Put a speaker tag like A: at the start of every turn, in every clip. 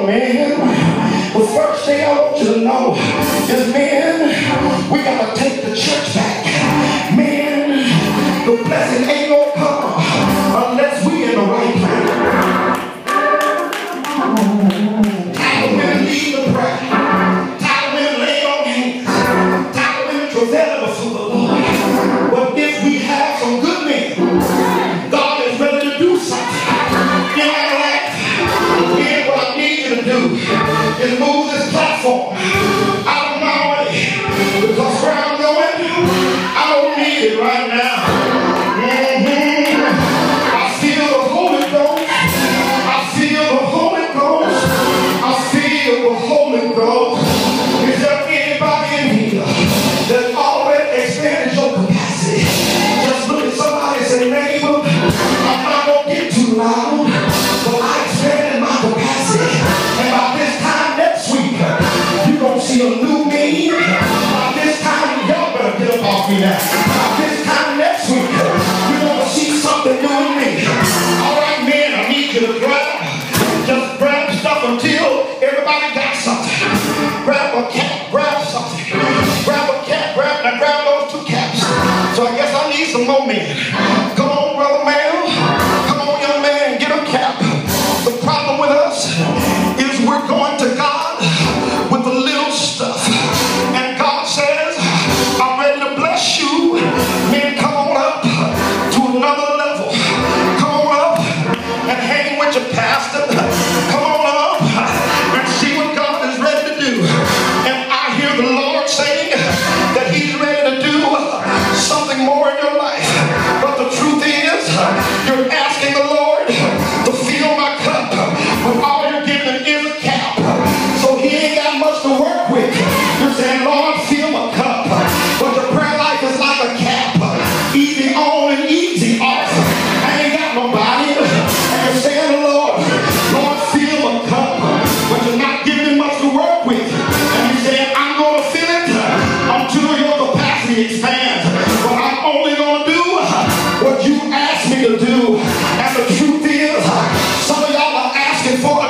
A: men. The first thing I want you to know is, men, we got to take the church back. Men, the blessing ain't gonna come unless we in the right place. Tired of women leading the prayer. Tired of women laying on hands. Tired of women travailing before the Lord. But if we have some good men, God is ready to do something in our life. And what I need you to do is move this platform out of my way, because where I'm going, I don't need it right now. I feel the Holy Ghost. I feel the Holy Ghost. I feel the Holy Ghost. Is there anybody in here that already expanded your capacity? Just look at somebody and say, neighbor, I'm not going to get too loud, but I expanded my capacity. And by this time next week, you're going to see a new me. By this time, y'all better get up off me now. By this time next week, you're going to see something new in me. All right, man, I need you to grab. Just grab stuff until everybody got something. Grab a cap, grab something. Grab a cap, grab those 2 caps. So I guess I need some more men. Come on, brother man. Come on, young man, get a cap. The problem with us is we're going to God with the little stuff. And God says, I'm ready to bless you. Men, come on up to another level. Come on up and hang with your pastor. Come on up and see what God is ready to do. And I hear the Lord saying that He's ready to do something more in your life. But the truth is, you're asking the Lord to fill my cup, but all you're giving is a cap. So He ain't got much to work with. You're saying, Lord, fill my cup, but your prayer life is like a cap. Easy on and easy off. I ain't got nobody. And you're saying, Lord, fill my cup, but you're not giving much to work with. And you're saying, I'm going to fill it until your capacity expands. But I'm only going to do what you asked me to do. And the truth is, some of y'all are asking for a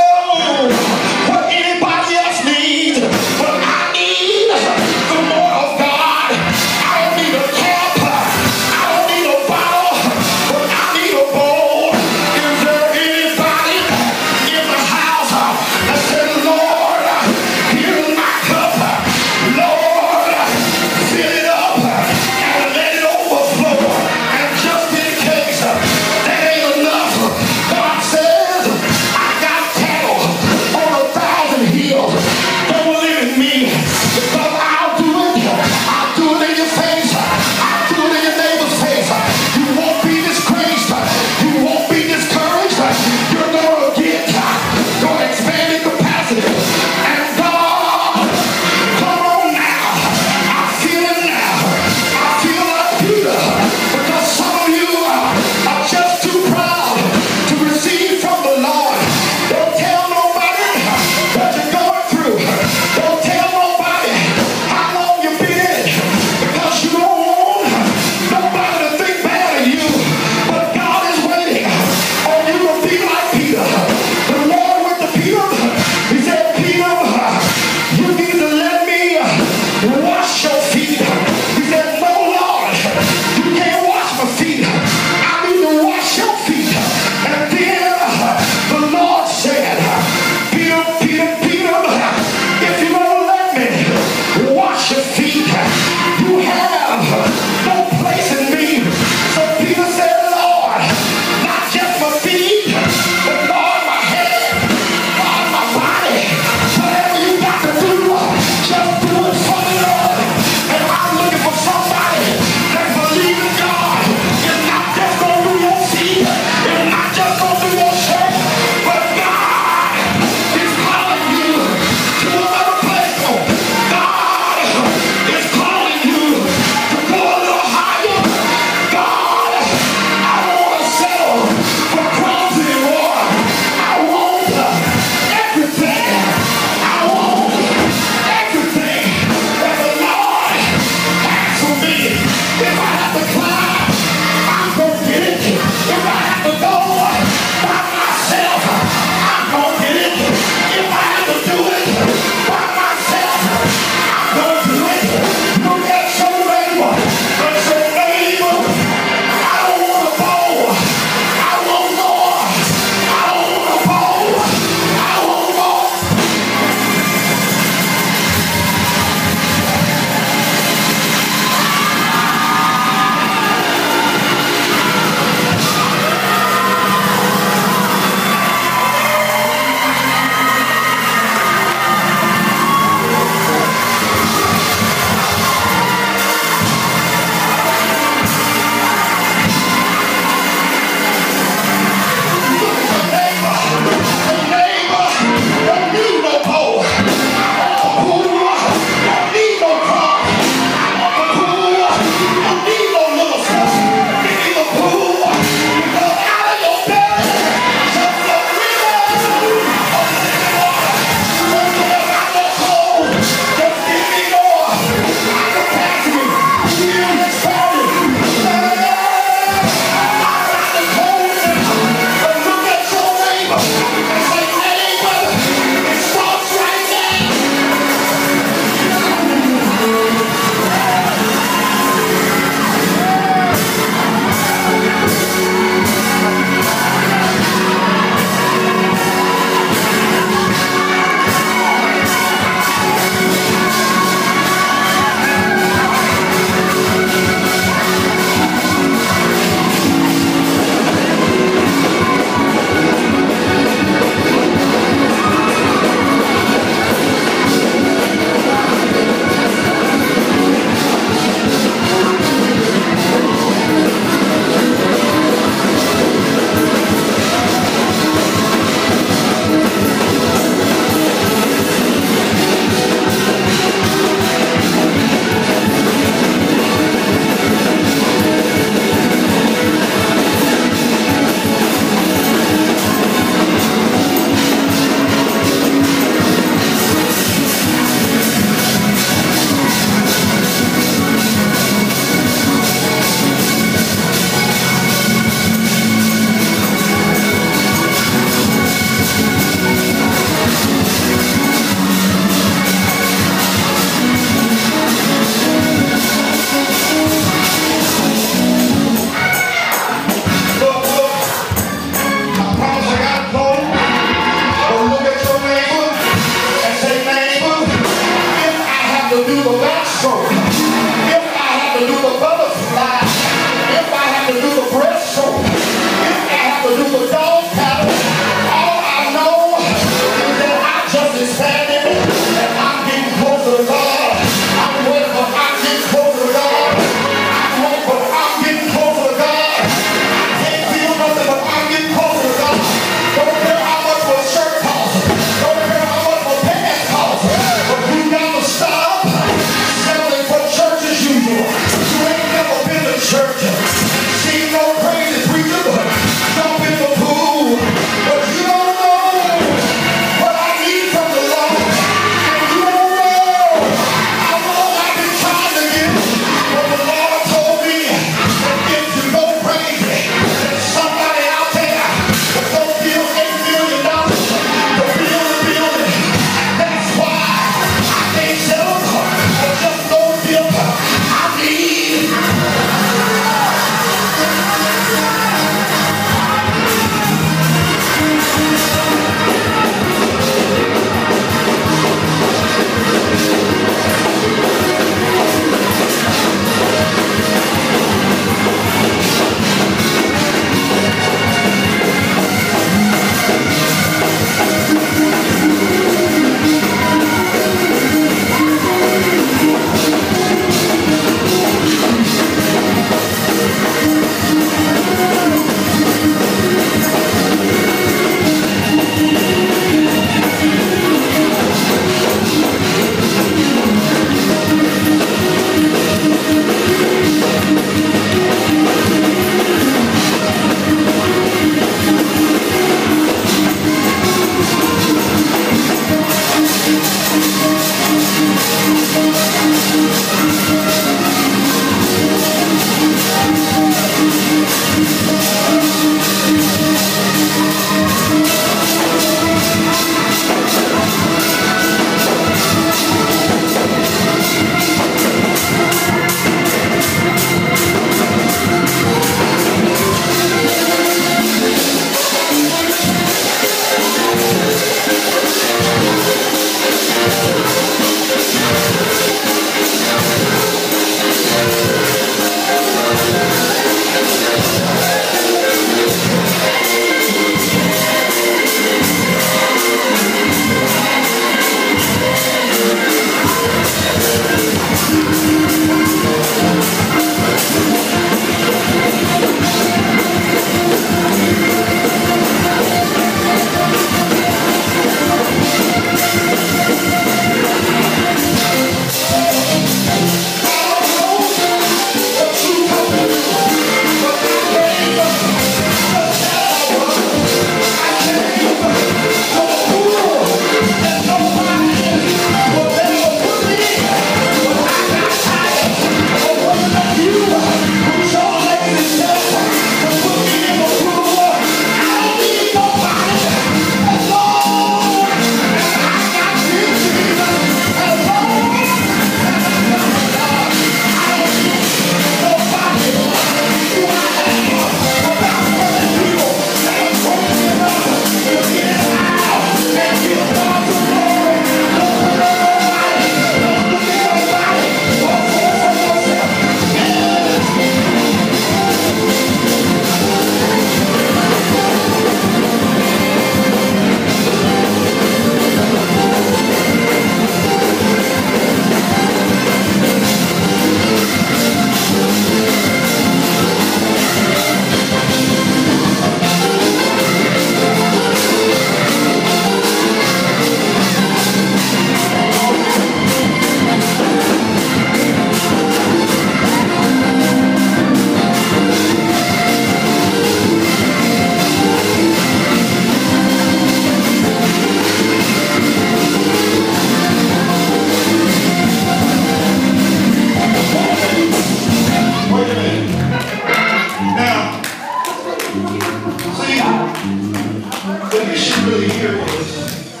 A: here is,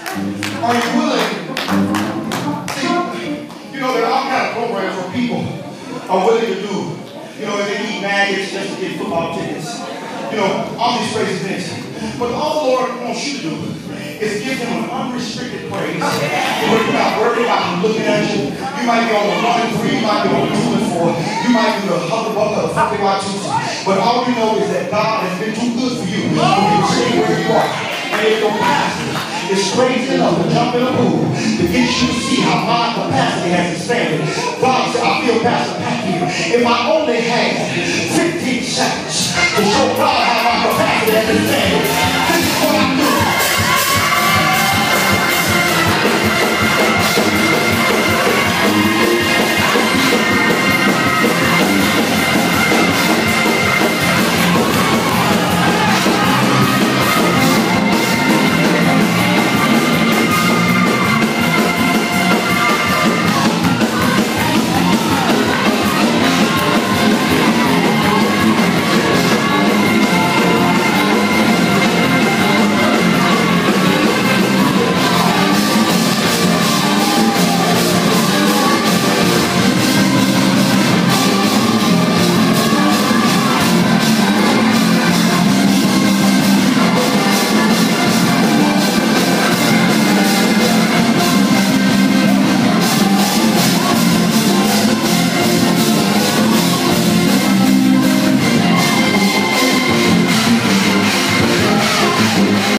A: are you willing? See, you know, there are all kind of programs where people are willing to do. You know, they eat maggots just to get football tickets. You know, all these crazy things. But all the Lord wants you to do is give him an unrestricted praise. Where you're not worried about him looking at you. You might be on the 1 and 3, you might be on the 2 and 4. You might be the Huggabuck or the PFWC. But all you know is that God has been too good for you for you to stay where you are. And if your pastor is crazy enough to jump in a pool to get you to see how my capacity has expanded, God said, I feel Pastor Pat here. If I only had 15 seconds to show God how my capacity has expanded,